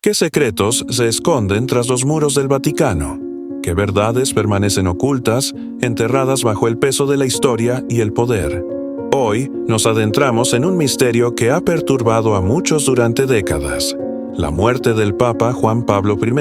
¿Qué secretos se esconden tras los muros del Vaticano? ¿Qué verdades permanecen ocultas, enterradas bajo el peso de la historia y el poder? Hoy nos adentramos en un misterio que ha perturbado a muchos durante décadas: la muerte del Papa Juan Pablo I,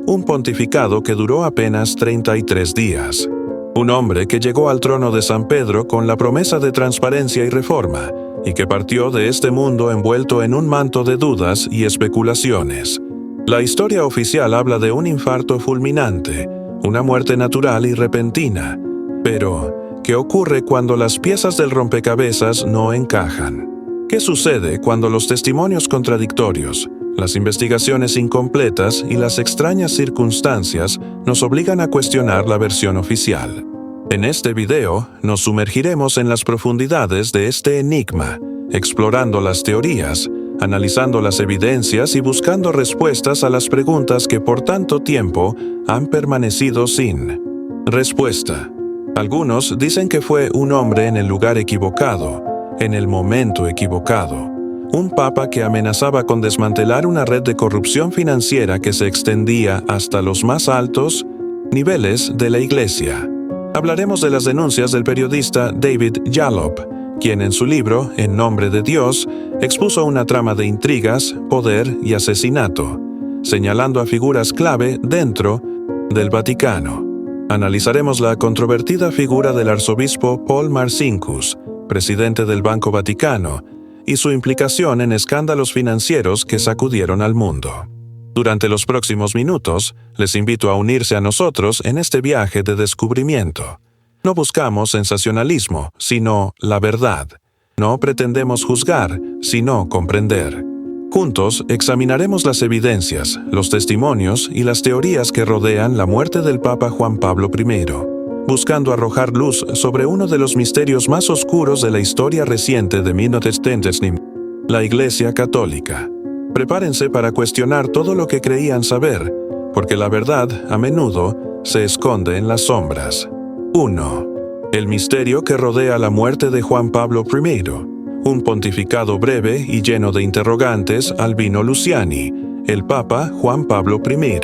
un pontificado que duró apenas 33 días. Un hombre que llegó al trono de San Pedro con la promesa de transparencia y reforma, y que partió de este mundo envuelto en un manto de dudas y especulaciones. La historia oficial habla de un infarto fulminante, una muerte natural y repentina. Pero, ¿qué ocurre cuando las piezas del rompecabezas no encajan? ¿Qué sucede cuando los testimonios contradictorios, las investigaciones incompletas y las extrañas circunstancias nos obligan a cuestionar la versión oficial? En este video nos sumergiremos en las profundidades de este enigma, explorando las teorías, analizando las evidencias y buscando respuestas a las preguntas que por tanto tiempo han permanecido sin respuesta. Algunos dicen que fue un hombre en el lugar equivocado, en el momento equivocado. Un papa que amenazaba con desmantelar una red de corrupción financiera que se extendía hasta los más altos niveles de la Iglesia. Hablaremos de las denuncias del periodista David Jalop, quien en su libro, En nombre de Dios, expuso una trama de intrigas, poder y asesinato, señalando a figuras clave dentro del Vaticano. Analizaremos la controvertida figura del arzobispo Paul Marcinkus, presidente del Banco Vaticano, y su implicación en escándalos financieros que sacudieron al mundo. Durante los próximos minutos, les invito a unirse a nosotros en este viaje de descubrimiento. No buscamos sensacionalismo, sino la verdad. No pretendemos juzgar, sino comprender. Juntos examinaremos las evidencias, los testimonios y las teorías que rodean la muerte del Papa Juan Pablo I, buscando arrojar luz sobre uno de los misterios más oscuros de la historia reciente de la Iglesia Católica. Prepárense para cuestionar todo lo que creían saber, porque la verdad, a menudo, se esconde en las sombras. 1. El misterio que rodea la muerte de Juan Pablo I, un pontificado breve y lleno de interrogantes. Albino Luciani, el Papa Juan Pablo I,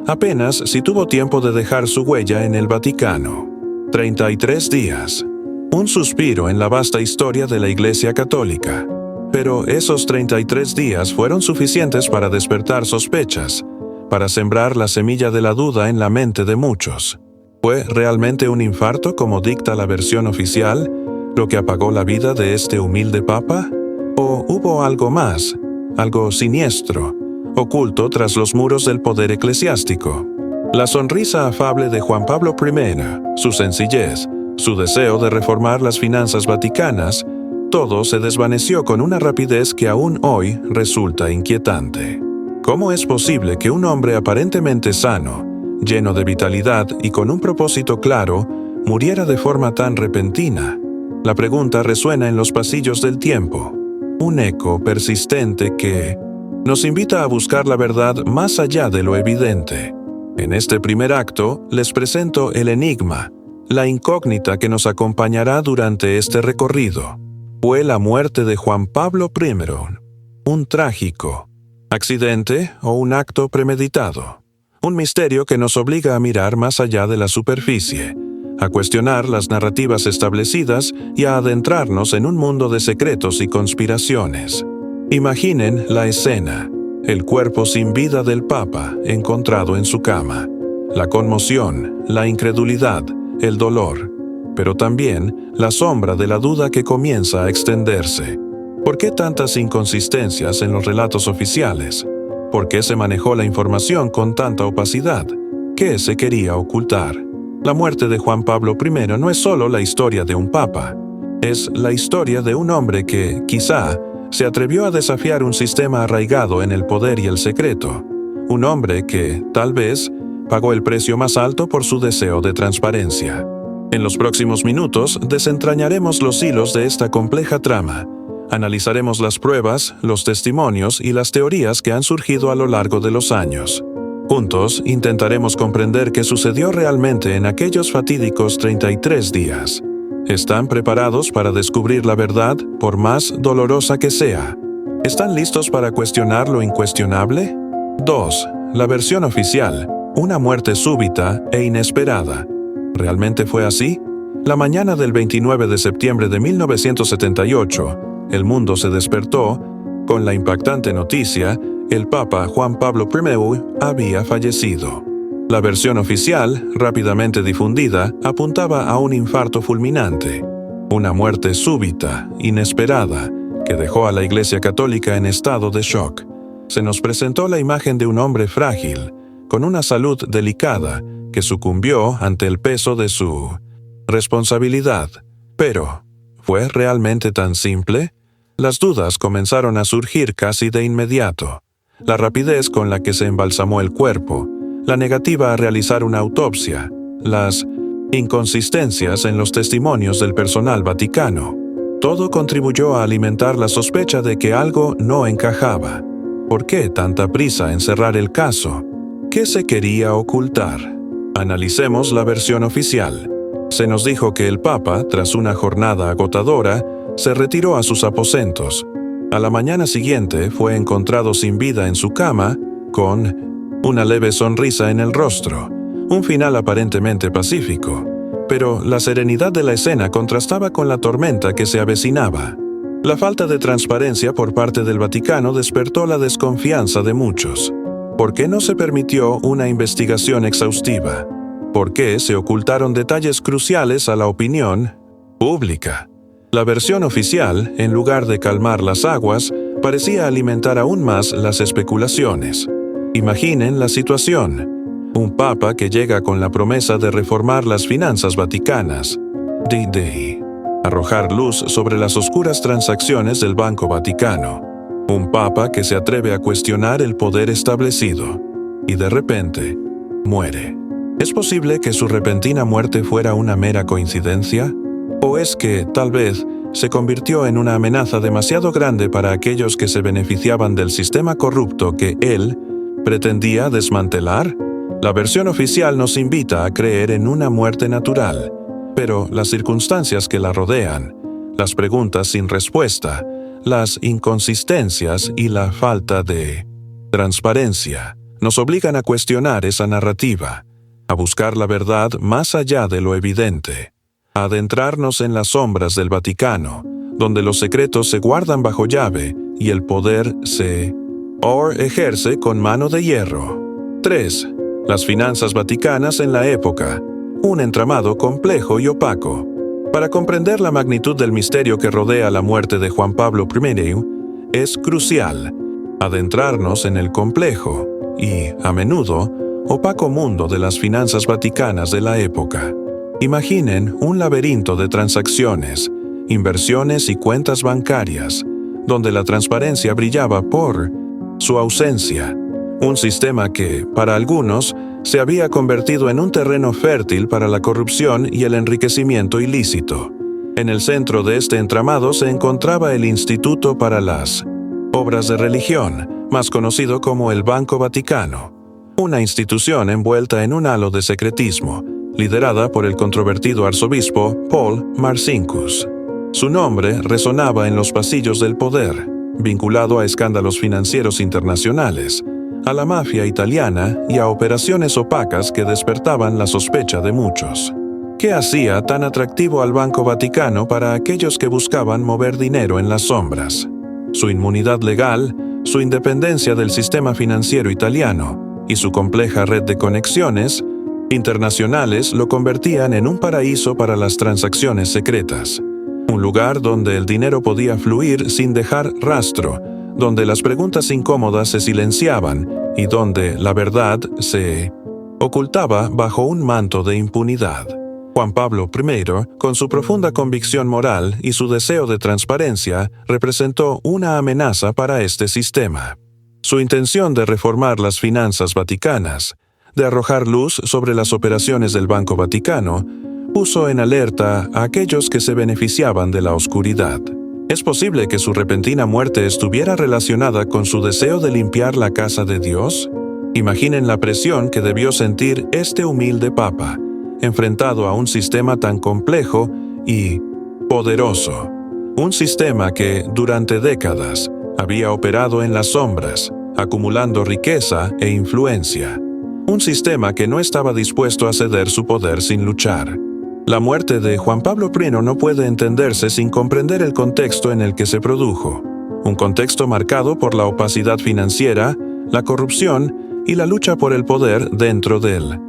apenas si tuvo tiempo de dejar su huella en el Vaticano. 33 días. Un suspiro en la vasta historia de la Iglesia Católica. Pero esos 33 días fueron suficientes para despertar sospechas, para sembrar la semilla de la duda en la mente de muchos. ¿Fue realmente un infarto, como dicta la versión oficial, lo que apagó la vida de este humilde papa? ¿O hubo algo más, algo siniestro, oculto tras los muros del poder eclesiástico? La sonrisa afable de Juan Pablo I, su sencillez, su deseo de reformar las finanzas vaticanas, todo se desvaneció con una rapidez que aún hoy resulta inquietante. ¿Cómo es posible que un hombre aparentemente sano, lleno de vitalidad y con un propósito claro, muriera de forma tan repentina? La pregunta resuena en los pasillos del tiempo, un eco persistente que nos invita a buscar la verdad más allá de lo evidente. En este primer acto les presento el enigma, la incógnita que nos acompañará durante este recorrido. ¿Fue la muerte de Juan Pablo I un trágico accidente o un acto premeditado? Un misterio que nos obliga a mirar más allá de la superficie, a cuestionar las narrativas establecidas y a adentrarnos en un mundo de secretos y conspiraciones. Imaginen la escena: el cuerpo sin vida del Papa encontrado en su cama, la conmoción, la incredulidad, el dolor, pero también la sombra de la duda que comienza a extenderse. ¿Por qué tantas inconsistencias en los relatos oficiales? ¿Por qué se manejó la información con tanta opacidad? ¿Qué se quería ocultar? La muerte de Juan Pablo I no es solo la historia de un papa, es la historia de un hombre que, quizá, se atrevió a desafiar un sistema arraigado en el poder y el secreto. Un hombre que, tal vez, pagó el precio más alto por su deseo de transparencia. En los próximos minutos desentrañaremos los hilos de esta compleja trama. Analizaremos las pruebas, los testimonios y las teorías que han surgido a lo largo de los años. Juntos intentaremos comprender qué sucedió realmente en aquellos fatídicos 33 días. ¿Están preparados para descubrir la verdad, por más dolorosa que sea? ¿Están listos para cuestionar lo incuestionable? 2. La versión oficial, una muerte súbita e inesperada. ¿Realmente fue así? La mañana del 29 de septiembre de 1978, el mundo se despertó con la impactante noticia: el Papa Juan Pablo I había fallecido. La versión oficial, rápidamente difundida, apuntaba a un infarto fulminante, una muerte súbita, inesperada, que dejó a la Iglesia Católica en estado de shock. Se nos presentó la imagen de un hombre frágil, con una salud delicada, que sucumbió ante el peso de su responsabilidad. Pero, ¿fue realmente tan simple? Las dudas comenzaron a surgir casi de inmediato. La rapidez con la que se embalsamó el cuerpo, la negativa a realizar una autopsia, las inconsistencias en los testimonios del personal vaticano. Todo contribuyó a alimentar la sospecha de que algo no encajaba. ¿Por qué tanta prisa en cerrar el caso? ¿Qué se quería ocultar? Analicemos la versión oficial. Se nos dijo que el Papa, tras una jornada agotadora, se retiró a sus aposentos. A la mañana siguiente fue encontrado sin vida en su cama, con una leve sonrisa en el rostro, un final aparentemente pacífico. Pero la serenidad de la escena contrastaba con la tormenta que se avecinaba. La falta de transparencia por parte del Vaticano despertó la desconfianza de muchos. ¿Por qué no se permitió una investigación exhaustiva? ¿Por qué se ocultaron detalles cruciales a la opinión pública? La versión oficial, en lugar de calmar las aguas, parecía alimentar aún más las especulaciones. Imaginen la situación: un papa que llega con la promesa de reformar las finanzas vaticanas, de arrojar luz sobre las oscuras transacciones del Banco Vaticano. Un papa que se atreve a cuestionar el poder establecido, y de repente, muere. ¿Es posible que su repentina muerte fuera una mera coincidencia? ¿O es que, tal vez, se convirtió en una amenaza demasiado grande para aquellos que se beneficiaban del sistema corrupto que él pretendía desmantelar? La versión oficial nos invita a creer en una muerte natural, pero las circunstancias que la rodean, las preguntas sin respuesta, las inconsistencias y la falta de transparencia nos obligan a cuestionar esa narrativa, a buscar la verdad más allá de lo evidente, a adentrarnos en las sombras del Vaticano, donde los secretos se guardan bajo llave y el poder se ejerce con mano de hierro. 3. Las finanzas vaticanas en la época, un entramado complejo y opaco. Para comprender la magnitud del misterio que rodea la muerte de Juan Pablo I, es crucial adentrarnos en el complejo y, a menudo, opaco mundo de las finanzas vaticanas de la época. Imaginen un laberinto de transacciones, inversiones y cuentas bancarias, donde la transparencia brillaba por su ausencia. Un sistema que, para algunos, se había convertido en un terreno fértil para la corrupción y el enriquecimiento ilícito. En el centro de este entramado se encontraba el Instituto para las Obras de Religión, más conocido como el Banco Vaticano, una institución envuelta en un halo de secretismo, liderada por el controvertido arzobispo Paul Marcinkus. Su nombre resonaba en los pasillos del poder, vinculado a escándalos financieros internacionales, a la mafia italiana y a operaciones opacas que despertaban la sospecha de muchos. ¿Qué hacía tan atractivo al Banco Vaticano para aquellos que buscaban mover dinero en las sombras? Su inmunidad legal, su independencia del sistema financiero italiano y su compleja red de conexiones internacionales lo convertían en un paraíso para las transacciones secretas. Un lugar donde el dinero podía fluir sin dejar rastro, donde las preguntas incómodas se silenciaban y donde la verdad se ocultaba bajo un manto de impunidad. Juan Pablo I, con su profunda convicción moral y su deseo de transparencia, representó una amenaza para este sistema. Su intención de reformar las finanzas vaticanas, de arrojar luz sobre las operaciones del Banco Vaticano, puso en alerta a aquellos que se beneficiaban de la oscuridad. ¿Es posible que su repentina muerte estuviera relacionada con su deseo de limpiar la casa de Dios? Imaginen la presión que debió sentir este humilde papa, enfrentado a un sistema tan complejo y poderoso. Un sistema que, durante décadas, había operado en las sombras, acumulando riqueza e influencia. Un sistema que no estaba dispuesto a ceder su poder sin luchar. La muerte de Juan Pablo I no puede entenderse sin comprender el contexto en el que se produjo. Un contexto marcado por la opacidad financiera, la corrupción y la lucha por el poder dentro del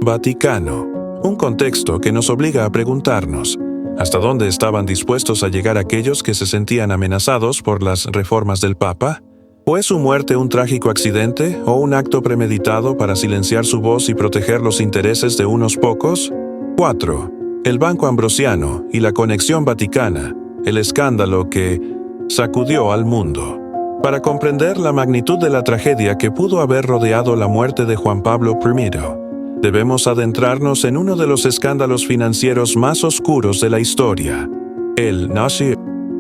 Vaticano. Un contexto que nos obliga a preguntarnos, ¿hasta dónde estaban dispuestos a llegar aquellos que se sentían amenazados por las reformas del Papa? ¿Fue su muerte un trágico accidente o un acto premeditado para silenciar su voz y proteger los intereses de unos pocos? 4. El Banco Ambrosiano y la conexión vaticana, el escándalo que sacudió al mundo. Para comprender la magnitud de la tragedia que pudo haber rodeado la muerte de Juan Pablo I, debemos adentrarnos en uno de los escándalos financieros más oscuros de la historia, el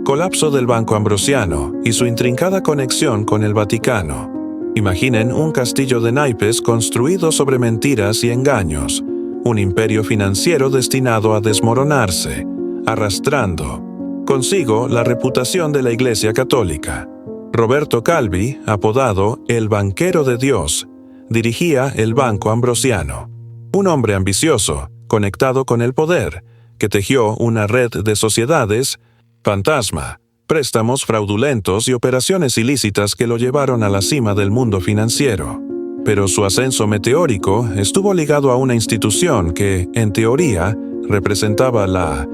colapso del Banco Ambrosiano y su intrincada conexión con el Vaticano. Imaginen un castillo de naipes construido sobre mentiras y engaños, un imperio financiero destinado a desmoronarse, arrastrando consigo la reputación de la Iglesia Católica. Roberto Calvi, apodado el Banquero de Dios, dirigía el Banco Ambrosiano. Un hombre ambicioso, conectado con el poder, que tejió una red de sociedades fantasma, préstamos fraudulentos y operaciones ilícitas que lo llevaron a la cima del mundo financiero. Pero su ascenso meteórico estuvo ligado a una institución que, en teoría, representaba la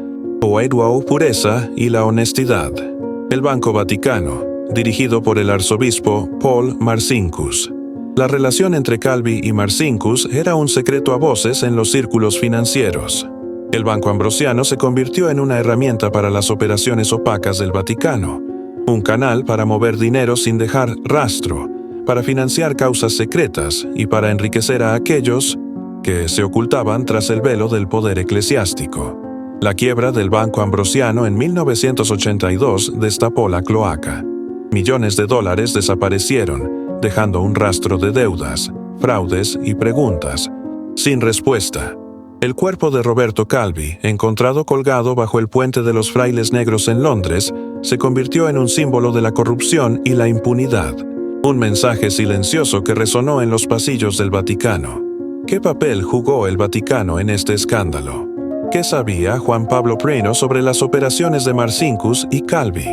pureza y la honestidad. El Banco Vaticano, dirigido por el arzobispo Paul Marcinkus. La relación entre Calvi y Marcinkus era un secreto a voces en los círculos financieros. El Banco Ambrosiano se convirtió en una herramienta para las operaciones opacas del Vaticano, un canal para mover dinero sin dejar rastro, para financiar causas secretas y para enriquecer a aquellos que se ocultaban tras el velo del poder eclesiástico. La quiebra del Banco Ambrosiano en 1982 destapó la cloaca. Millones de dólares desaparecieron, dejando un rastro de deudas, fraudes y preguntas, sin respuesta. El cuerpo de Roberto Calvi, encontrado colgado bajo el puente de los Frailes Negros en Londres, se convirtió en un símbolo de la corrupción y la impunidad. Un mensaje silencioso que resonó en los pasillos del Vaticano. ¿Qué papel jugó el Vaticano en este escándalo? ¿Qué sabía Juan Pablo I sobre las operaciones de Marcinkus y Calvi?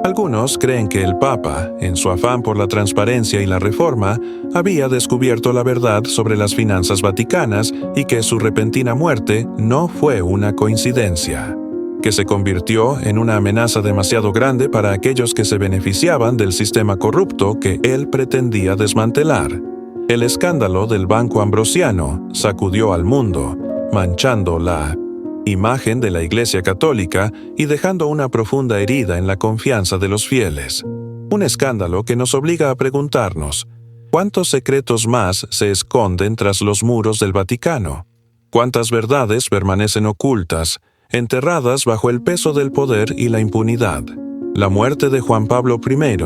Algunos creen que el Papa, en su afán por la transparencia y la reforma, había descubierto la verdad sobre las finanzas vaticanas y que su repentina muerte no fue una coincidencia, que se convirtió en una amenaza demasiado grande para aquellos que se beneficiaban del sistema corrupto que él pretendía desmantelar. El escándalo del Banco Ambrosiano sacudió al mundo, manchando la imagen de la Iglesia Católica y dejando una profunda herida en la confianza de los fieles. Un escándalo que nos obliga a preguntarnos, ¿cuántos secretos más se esconden tras los muros del Vaticano? ¿Cuántas verdades permanecen ocultas, enterradas bajo el peso del poder y la impunidad? La muerte de Juan Pablo I,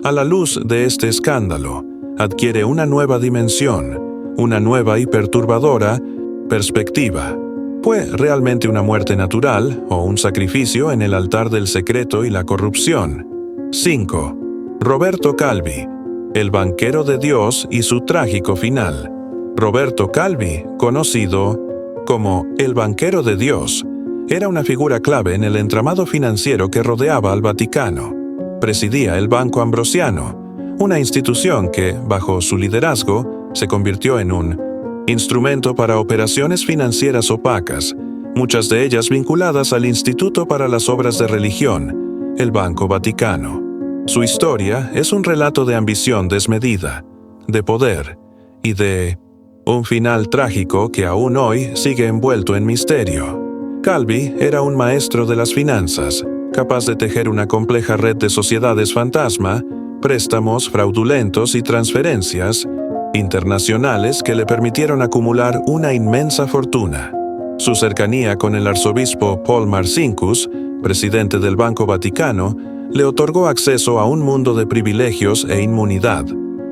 a la luz de este escándalo, adquiere una nueva dimensión, una nueva y perturbadora perspectiva. ¿Fue realmente una muerte natural o un sacrificio en el altar del secreto y la corrupción? 5. Roberto Calvi, el banquero de Dios y su trágico final. Roberto Calvi, conocido como el banquero de Dios, era una figura clave en el entramado financiero que rodeaba al Vaticano. Presidía el Banco Ambrosiano, una institución que, bajo su liderazgo, se convirtió en un instrumento para operaciones financieras opacas, muchas de ellas vinculadas al Instituto para las Obras de Religión, el Banco Vaticano. Su historia es un relato de ambición desmedida, de poder y de un final trágico que aún hoy sigue envuelto en misterio. Calvi era un maestro de las finanzas, capaz de tejer una compleja red de sociedades fantasma, préstamos fraudulentos y transferencias internacionales que le permitieron acumular una inmensa fortuna. Su cercanía con el arzobispo Paul Marcinkus, presidente del Banco Vaticano, le otorgó acceso a un mundo de privilegios e inmunidad,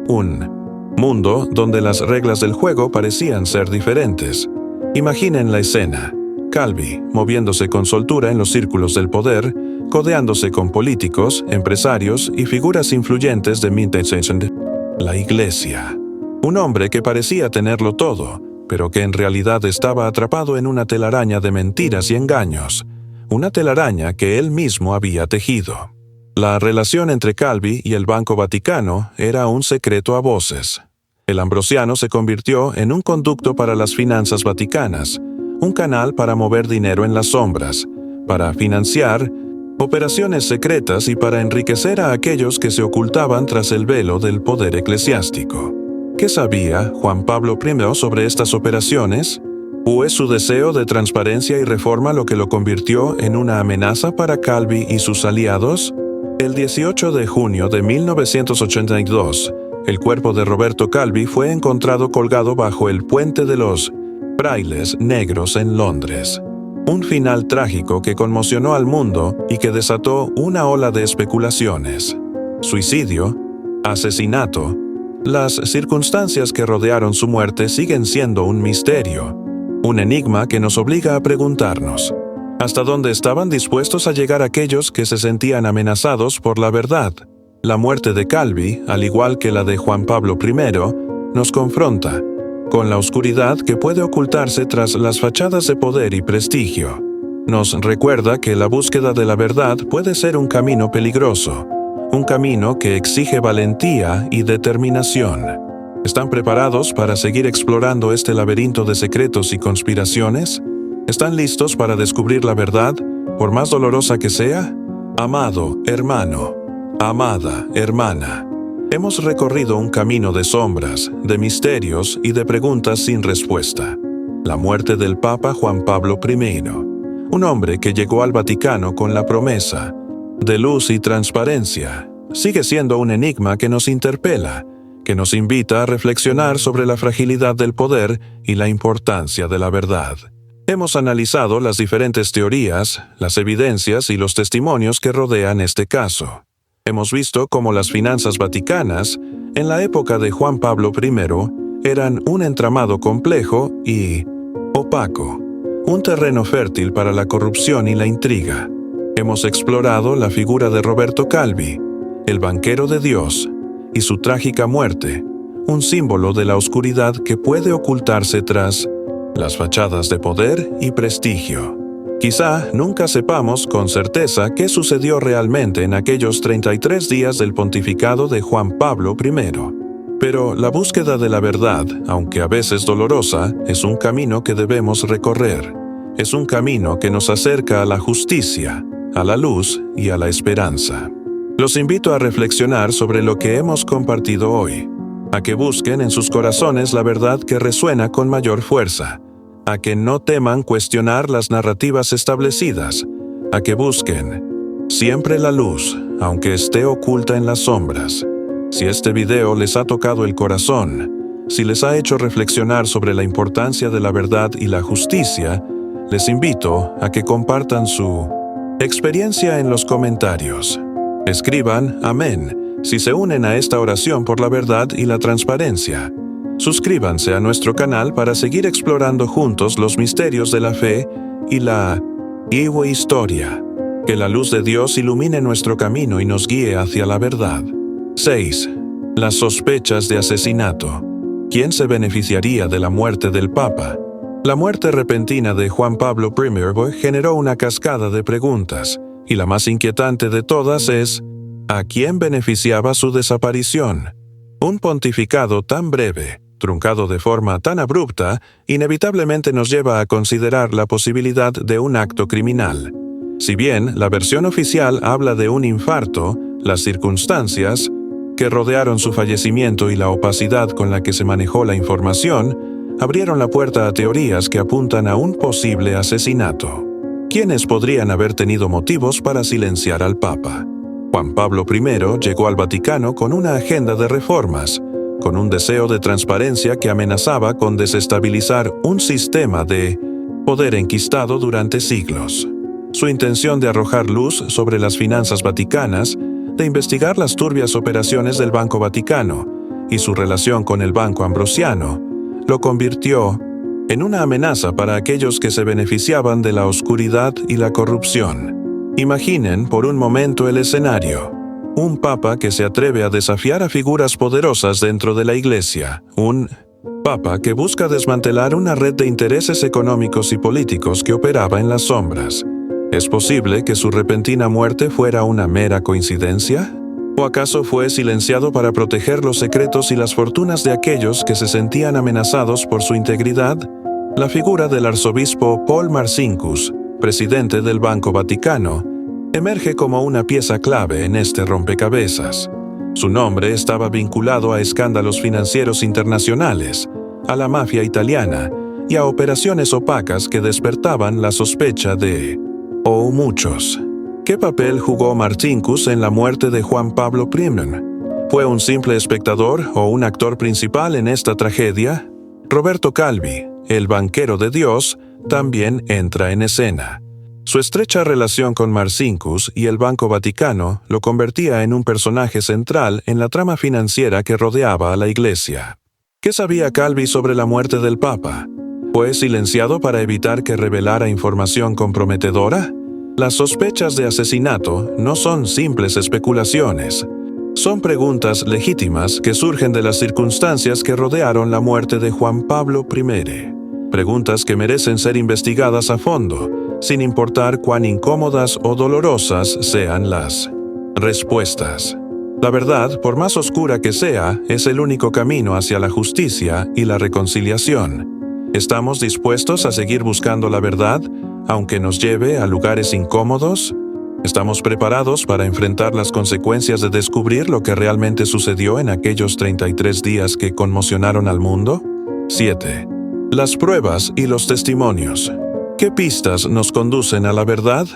un mundo donde las reglas del juego parecían ser diferentes. Imaginen la escena: Calvi moviéndose con soltura en los círculos del poder, codeándose con políticos, empresarios y figuras influyentes de Midtown, la Iglesia. Un hombre que parecía tenerlo todo, pero que en realidad estaba atrapado en una telaraña de mentiras y engaños, una telaraña que él mismo había tejido. La relación entre Calvi y el Banco Vaticano era un secreto a voces. El ambrosiano se convirtió en un conducto para las finanzas vaticanas, un canal para mover dinero en las sombras, para financiar operaciones secretas y para enriquecer a aquellos que se ocultaban tras el velo del poder eclesiástico. ¿Qué sabía Juan Pablo I sobre estas operaciones? ¿Fue su deseo de transparencia y reforma lo que lo convirtió en una amenaza para Calvi y sus aliados? El 18 de junio de 1982, el cuerpo de Roberto Calvi fue encontrado colgado bajo el Puente de los Frailes Negros en Londres. Un final trágico que conmocionó al mundo y que desató una ola de especulaciones. Suicidio, asesinato. Las circunstancias que rodearon su muerte siguen siendo un misterio, un enigma que nos obliga a preguntarnos: ¿hasta dónde estaban dispuestos a llegar aquellos que se sentían amenazados por la verdad? La muerte de Calvi, al igual que la de Juan Pablo I, nos confronta con la oscuridad que puede ocultarse tras las fachadas de poder y prestigio. Nos recuerda que la búsqueda de la verdad puede ser un camino peligroso, un camino que exige valentía y determinación. ¿Están preparados para seguir explorando este laberinto de secretos y conspiraciones? ¿Están listos para descubrir la verdad, por más dolorosa que sea? Amado hermano, amada hermana, hemos recorrido un camino de sombras, de misterios y de preguntas sin respuesta. La muerte del Papa Juan Pablo I, un hombre que llegó al Vaticano con la promesa de luz y transparencia, sigue siendo un enigma que nos interpela, que nos invita a reflexionar sobre la fragilidad del poder y la importancia de la verdad. Hemos analizado las diferentes teorías, las evidencias y los testimonios que rodean este caso. Hemos visto cómo las finanzas vaticanas, en la época de Juan Pablo I, eran un entramado complejo y opaco, un terreno fértil para la corrupción y la intriga. Hemos explorado la figura de Roberto Calvi, el banquero de Dios, y su trágica muerte, un símbolo de la oscuridad que puede ocultarse tras las fachadas de poder y prestigio. Quizá nunca sepamos con certeza qué sucedió realmente en aquellos 33 días del pontificado de Juan Pablo I. Pero la búsqueda de la verdad, aunque a veces dolorosa, es un camino que debemos recorrer. Es un camino que nos acerca a la justicia, a la luz y a la esperanza. Los invito a reflexionar sobre lo que hemos compartido hoy, a que busquen en sus corazones la verdad que resuena con mayor fuerza, a que no teman cuestionar las narrativas establecidas, a que busquen siempre la luz, aunque esté oculta en las sombras. Si este video les ha tocado el corazón, si les ha hecho reflexionar sobre la importancia de la verdad y la justicia, les invito a que compartan su experiencia en los comentarios. Escriban amén si se unen a esta oración por la verdad y la transparencia. Suscríbanse a nuestro canal para seguir explorando juntos los misterios de la fe y la historia. Que la luz de Dios ilumine nuestro camino y nos guíe hacia la verdad. 6. Las sospechas de asesinato. ¿Quién se beneficiaría de la muerte del Papa? La muerte repentina de Juan Pablo I generó una cascada de preguntas, y la más inquietante de todas es: ¿a quién beneficiaba su desaparición? Un pontificado tan breve, truncado de forma tan abrupta, inevitablemente nos lleva a considerar la posibilidad de un acto criminal. Si bien la versión oficial habla de un infarto, las circunstancias que rodearon su fallecimiento y la opacidad con la que se manejó la información abrieron la puerta a teorías que apuntan a un posible asesinato. ¿Quiénes podrían haber tenido motivos para silenciar al Papa? Juan Pablo I llegó al Vaticano con una agenda de reformas, con un deseo de transparencia que amenazaba con desestabilizar un sistema de poder enquistado durante siglos. Su intención de arrojar luz sobre las finanzas vaticanas, de investigar las turbias operaciones del Banco Vaticano y su relación con el Banco Ambrosiano, lo convirtió en una amenaza para aquellos que se beneficiaban de la oscuridad y la corrupción. Imaginen por un momento el escenario. un papa que se atreve a desafiar a figuras poderosas dentro de la Iglesia, un papa que busca desmantelar una red de intereses económicos y políticos que operaba en las sombras. ¿Es posible que su repentina muerte fuera una mera coincidencia? ¿O acaso fue silenciado para proteger los secretos y las fortunas de aquellos que se sentían amenazados por su integridad? La figura del arzobispo Paul Marcinkus, presidente del Banco Vaticano, emerge como una pieza clave en este rompecabezas. Su nombre estaba vinculado a escándalos financieros internacionales, a la mafia italiana y a operaciones opacas que despertaban la sospecha de muchos. ¿Qué papel jugó Marcinkus en la muerte de Juan Pablo I? ¿Fue un simple espectador o un actor principal en esta tragedia? Roberto Calvi, el banquero de Dios, también entra en escena. Su estrecha relación con Marcinkus y el Banco Vaticano lo convertía en un personaje central en la trama financiera que rodeaba a la Iglesia. ¿Qué sabía Calvi sobre la muerte del Papa? ¿Fue silenciado para evitar que revelara información comprometedora? Las sospechas de asesinato no son simples especulaciones. Son preguntas legítimas que surgen de las circunstancias que rodearon la muerte de Juan Pablo I. Preguntas que merecen ser investigadas a fondo, sin importar cuán incómodas o dolorosas sean las respuestas. La verdad, por más oscura que sea, es el único camino hacia la justicia y la reconciliación. ¿Estamos dispuestos a seguir buscando la verdad, aunque nos lleve a lugares incómodos? ¿Estamos preparados para enfrentar las consecuencias de descubrir lo que realmente sucedió en aquellos 33 días que conmocionaron al mundo? 7. Las pruebas y los testimonios. ¿Qué pistas nos conducen a la verdad?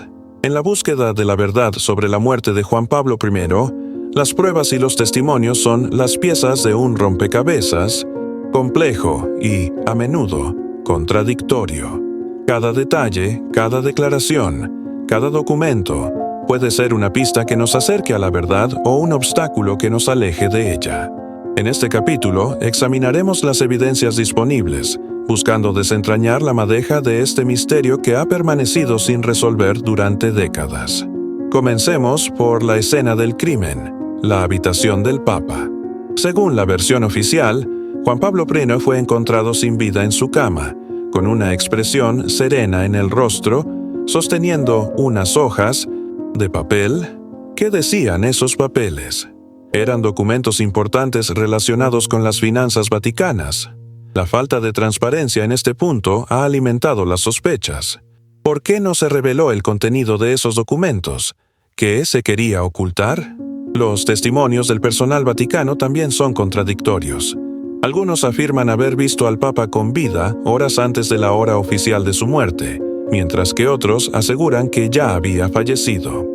En la búsqueda de la verdad sobre la muerte de Juan Pablo I, las pruebas y los testimonios son las piezas de un rompecabezas complejo y, a menudo, contradictorio. Cada detalle, cada declaración, cada documento puede ser una pista que nos acerque a la verdad o un obstáculo que nos aleje de ella. En este capítulo examinaremos las evidencias disponibles, buscando desentrañar la madeja de este misterio que ha permanecido sin resolver durante décadas. Comencemos por la escena del crimen, la habitación del Papa. Según la versión oficial, Juan Pablo I fue encontrado sin vida en su cama, con una expresión serena en el rostro, sosteniendo unas hojas de papel. ¿Qué decían esos papeles? Eran documentos importantes relacionados con las finanzas vaticanas. La falta de transparencia en este punto ha alimentado las sospechas. ¿Por qué no se reveló el contenido de esos documentos? ¿Qué se quería ocultar? Los testimonios del personal vaticano también son contradictorios. Algunos afirman haber visto al Papa con vida horas antes de la hora oficial de su muerte, mientras que otros aseguran que ya había fallecido.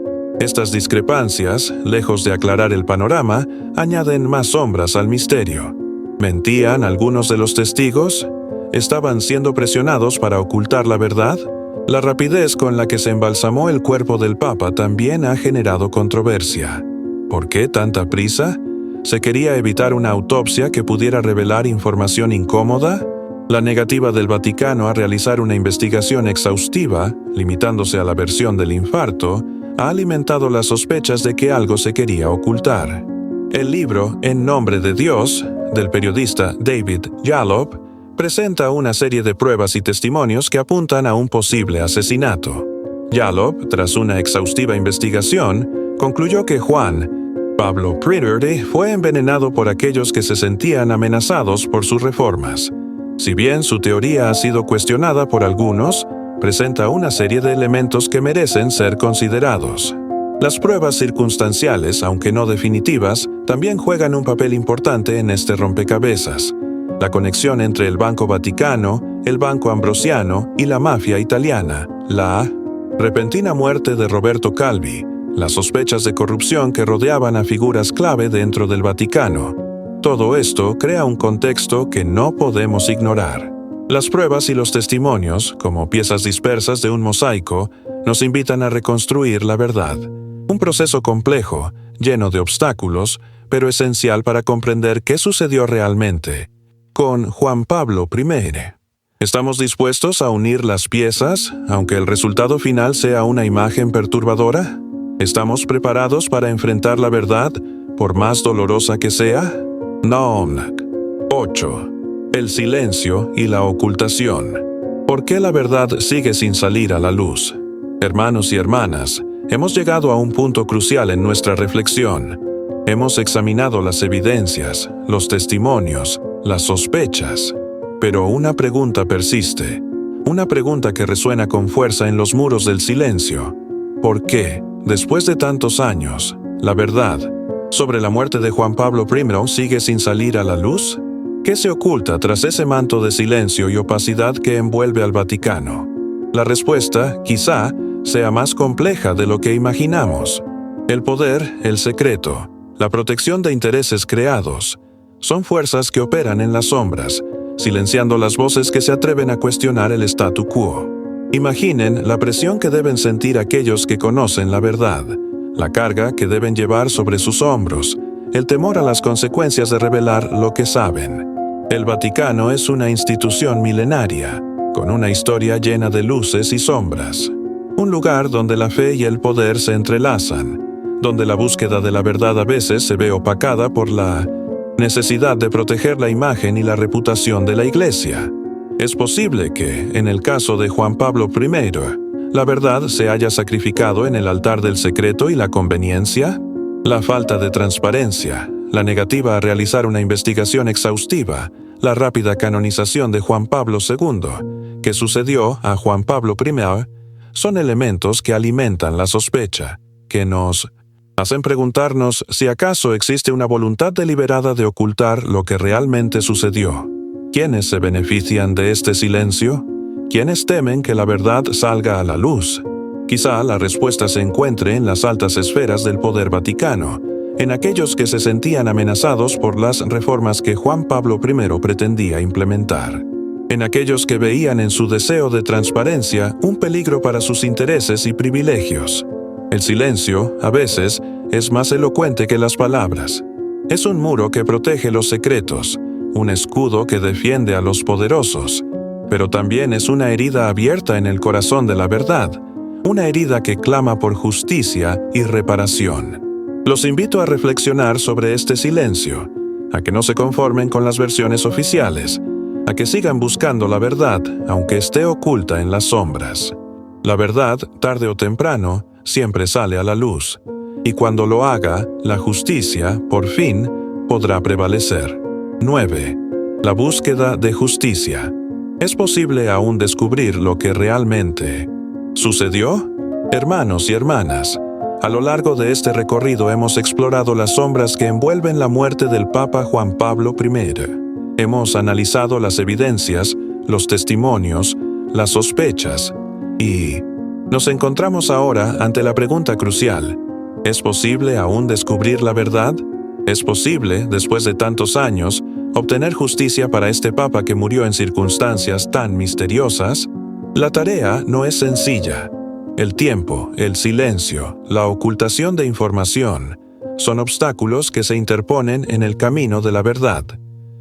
Estas discrepancias, lejos de aclarar el panorama, añaden más sombras al misterio. ¿Mentían algunos de los testigos? ¿Estaban siendo presionados para ocultar la verdad? La rapidez con la que se embalsamó el cuerpo del Papa también ha generado controversia. ¿Por qué tanta prisa? ¿Se quería evitar una autopsia que pudiera revelar información incómoda? La negativa del Vaticano a realizar una investigación exhaustiva, limitándose a la versión del infarto, ha alimentado las sospechas de que algo se quería ocultar. El libro En nombre de Dios, del periodista David Yallop, presenta una serie de pruebas y testimonios que apuntan a un posible asesinato. Yallop, tras una exhaustiva investigación, concluyó que Juan Pablo I fue envenenado por aquellos que se sentían amenazados por sus reformas. Si bien su teoría ha sido cuestionada por algunos, presenta una serie de elementos que merecen ser considerados. Las pruebas circunstanciales, aunque no definitivas, también juegan un papel importante en este rompecabezas. La conexión entre el Banco Vaticano, el Banco Ambrosiano y la mafia italiana, la repentina muerte de Roberto Calvi, las sospechas de corrupción que rodeaban a figuras clave dentro del Vaticano. Todo esto crea un contexto que no podemos ignorar. Las pruebas y los testimonios, como piezas dispersas de un mosaico, nos invitan a reconstruir la verdad. Un proceso complejo, lleno de obstáculos, pero esencial para comprender qué sucedió realmente con Juan Pablo I. ¿Estamos dispuestos a unir las piezas, aunque el resultado final sea una imagen perturbadora? ¿Estamos preparados para enfrentar la verdad, por más dolorosa que sea? Naomnak. 8. El silencio y la ocultación. ¿Por qué la verdad sigue sin salir a la luz? Hermanos y hermanas, hemos llegado a un punto crucial en nuestra reflexión. Hemos examinado las evidencias, los testimonios, las sospechas. Pero una pregunta persiste. Una pregunta que resuena con fuerza en los muros del silencio. ¿Por qué, después de tantos años, la verdad sobre la muerte de Juan Pablo I sigue sin salir a la luz? ¿Qué se oculta tras ese manto de silencio y opacidad que envuelve al Vaticano? La respuesta, quizá, sea más compleja de lo que imaginamos. El poder, el secreto, la protección de intereses creados, son fuerzas que operan en las sombras, silenciando las voces que se atreven a cuestionar el statu quo. Imaginen la presión que deben sentir aquellos que conocen la verdad, la carga que deben llevar sobre sus hombros, el temor a las consecuencias de revelar lo que saben. El Vaticano es una institución milenaria, con una historia llena de luces y sombras. Un lugar donde la fe y el poder se entrelazan, donde la búsqueda de la verdad a veces se ve opacada por la necesidad de proteger la imagen y la reputación de la Iglesia. Es posible que, en el caso de Juan Pablo I, la verdad se haya sacrificado en el altar del secreto y la conveniencia. La falta de transparencia, la negativa a realizar una investigación exhaustiva, la rápida canonización de Juan Pablo II, que sucedió a Juan Pablo I, son elementos que alimentan la sospecha, que nos hacen preguntarnos si acaso existe una voluntad deliberada de ocultar lo que realmente sucedió. ¿Quiénes se benefician de este silencio? ¿Quiénes temen que la verdad salga a la luz? Quizá la respuesta se encuentre en las altas esferas del poder vaticano, en aquellos que se sentían amenazados por las reformas que Juan Pablo I pretendía implementar, en aquellos que veían en su deseo de transparencia un peligro para sus intereses y privilegios. El silencio, a veces, es más elocuente que las palabras. Es un muro que protege los secretos, un escudo que defiende a los poderosos, pero también es una herida abierta en el corazón de la verdad, una herida que clama por justicia y reparación. Los invito a reflexionar sobre este silencio, a que no se conformen con las versiones oficiales, a que sigan buscando la verdad, aunque esté oculta en las sombras. La verdad, tarde o temprano, siempre sale a la luz, y cuando lo haga, la justicia, por fin, podrá prevalecer. 9. La búsqueda de justicia. ¿Es posible aún descubrir lo que realmente sucedió? Hermanos y hermanas, a lo largo de este recorrido hemos explorado las sombras que envuelven la muerte del Papa Juan Pablo I. Hemos analizado las evidencias, los testimonios, las sospechas, y nos encontramos ahora ante la pregunta crucial: ¿es posible aún descubrir la verdad? ¿Es posible, después de tantos años, obtener justicia para este Papa que murió en circunstancias tan misteriosas? La tarea no es sencilla. El tiempo, el silencio, la ocultación de información son obstáculos que se interponen en el camino de la verdad.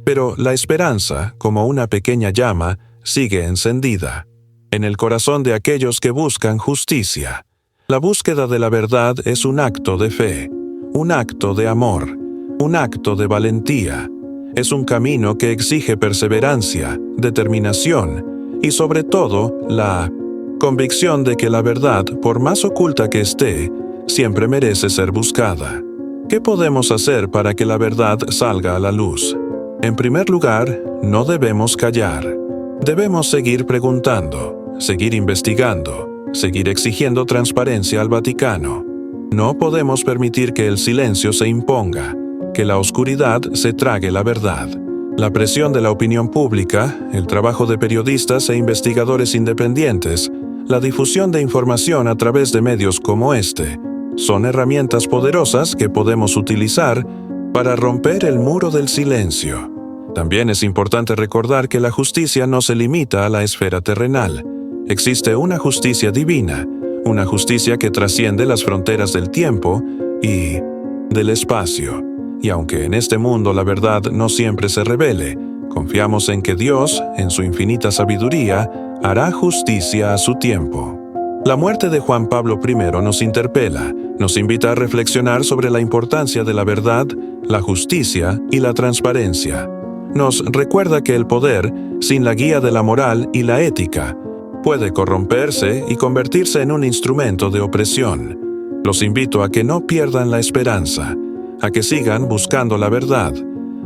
Pero la esperanza, como una pequeña llama, sigue encendida en el corazón de aquellos que buscan justicia. La búsqueda de la verdad es un acto de fe, un acto de amor, un acto de valentía. Es un camino que exige perseverancia, determinación y, sobre todo, la convicción de que la verdad, por más oculta que esté, siempre merece ser buscada. ¿Qué podemos hacer para que la verdad salga a la luz? En primer lugar, no debemos callar. Debemos seguir preguntando, seguir investigando, seguir exigiendo transparencia al Vaticano. No podemos permitir que el silencio se imponga, que la oscuridad se trague la verdad. La presión de la opinión pública, el trabajo de periodistas e investigadores independientes, la difusión de información a través de medios como este, son herramientas poderosas que podemos utilizar para romper el muro del silencio. También es importante recordar que la justicia no se limita a la esfera terrenal. Existe una justicia divina, una justicia que trasciende las fronteras del tiempo y del espacio. Y aunque en este mundo la verdad no siempre se revele, confiamos en que Dios, en su infinita sabiduría, hará justicia a su tiempo. La muerte de Juan Pablo I nos interpela, nos invita a reflexionar sobre la importancia de la verdad, la justicia y la transparencia. Nos recuerda que el poder, sin la guía de la moral y la ética, puede corromperse y convertirse en un instrumento de opresión. Los invito a que no pierdan la esperanza, a que sigan buscando la verdad,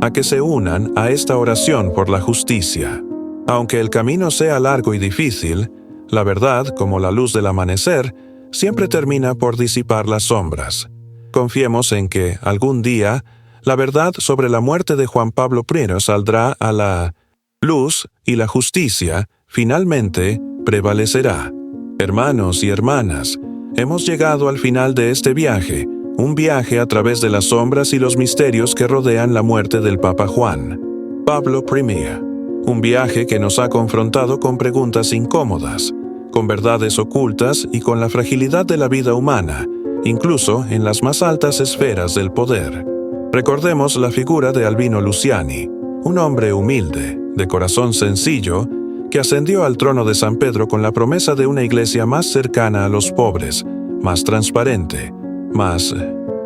a que se unan a esta oración por la justicia. Aunque el camino sea largo y difícil, la verdad, como la luz del amanecer, siempre termina por disipar las sombras. Confiemos en que, algún día, la verdad sobre la muerte de Juan Pablo I saldrá a la luz y la justicia, finalmente, prevalecerá. Hermanos y hermanas, hemos llegado al final de este viaje, un viaje a través de las sombras y los misterios que rodean la muerte del Papa Juan Pablo I. Un viaje que nos ha confrontado con preguntas incómodas, con verdades ocultas y con la fragilidad de la vida humana, incluso en las más altas esferas del poder. Recordemos la figura de Albino Luciani, un hombre humilde, de corazón sencillo, que ascendió al trono de San Pedro con la promesa de una iglesia más cercana a los pobres, más transparente, más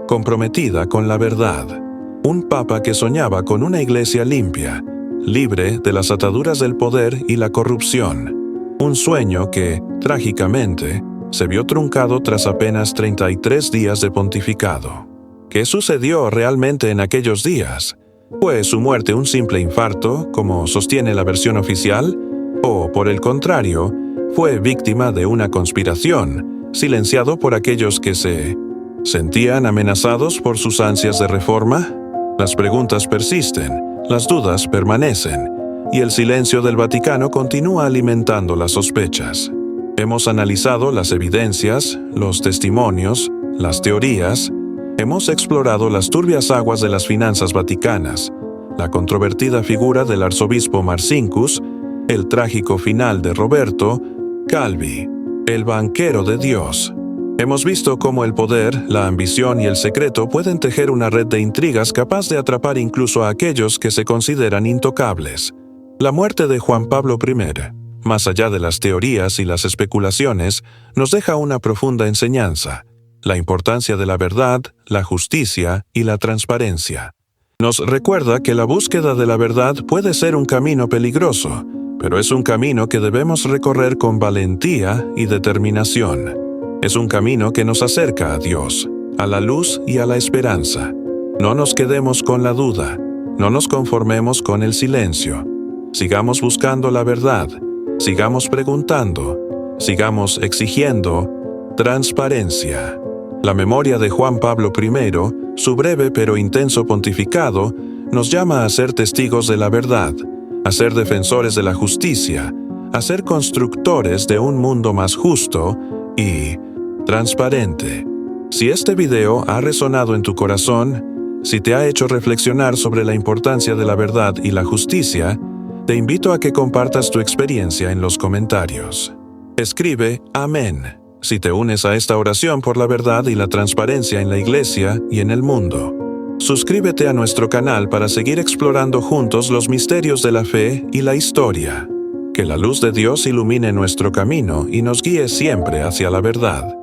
comprometida con la verdad. Un papa que soñaba con una iglesia limpia, libre de las ataduras del poder y la corrupción. Un sueño que, trágicamente, se vio truncado tras apenas 33 días de pontificado. ¿Qué sucedió realmente en aquellos días? ¿Fue su muerte un simple infarto, como sostiene la versión oficial? ¿O, por el contrario, fue víctima de una conspiración, silenciado por aquellos que se sentían amenazados por sus ansias de reforma? Las preguntas persisten, las dudas permanecen, y el silencio del Vaticano continúa alimentando las sospechas. Hemos analizado las evidencias, los testimonios, las teorías, hemos explorado las turbias aguas de las finanzas vaticanas, la controvertida figura del arzobispo Marcinkus, el trágico final de Roberto Calvi, el banquero de Dios. Hemos visto cómo el poder, la ambición y el secreto pueden tejer una red de intrigas capaz de atrapar incluso a aquellos que se consideran intocables. La muerte de Juan Pablo I, más allá de las teorías y las especulaciones, nos deja una profunda enseñanza: la importancia de la verdad, la justicia y la transparencia. Nos recuerda que la búsqueda de la verdad puede ser un camino peligroso, pero es un camino que debemos recorrer con valentía y determinación. Es un camino que nos acerca a Dios, a la luz y a la esperanza. No nos quedemos con la duda, no nos conformemos con el silencio. Sigamos buscando la verdad, sigamos preguntando, sigamos exigiendo transparencia. La memoria de Juan Pablo I, su breve pero intenso pontificado, nos llama a ser testigos de la verdad, a ser defensores de la justicia, a ser constructores de un mundo más justo y transparente. Si este video ha resonado en tu corazón, si te ha hecho reflexionar sobre la importancia de la verdad y la justicia, te invito a que compartas tu experiencia en los comentarios. Escribe Amén si te unes a esta oración por la verdad y la transparencia en la Iglesia y en el mundo. Suscríbete a nuestro canal para seguir explorando juntos los misterios de la fe y la historia. Que la luz de Dios ilumine nuestro camino y nos guíe siempre hacia la verdad.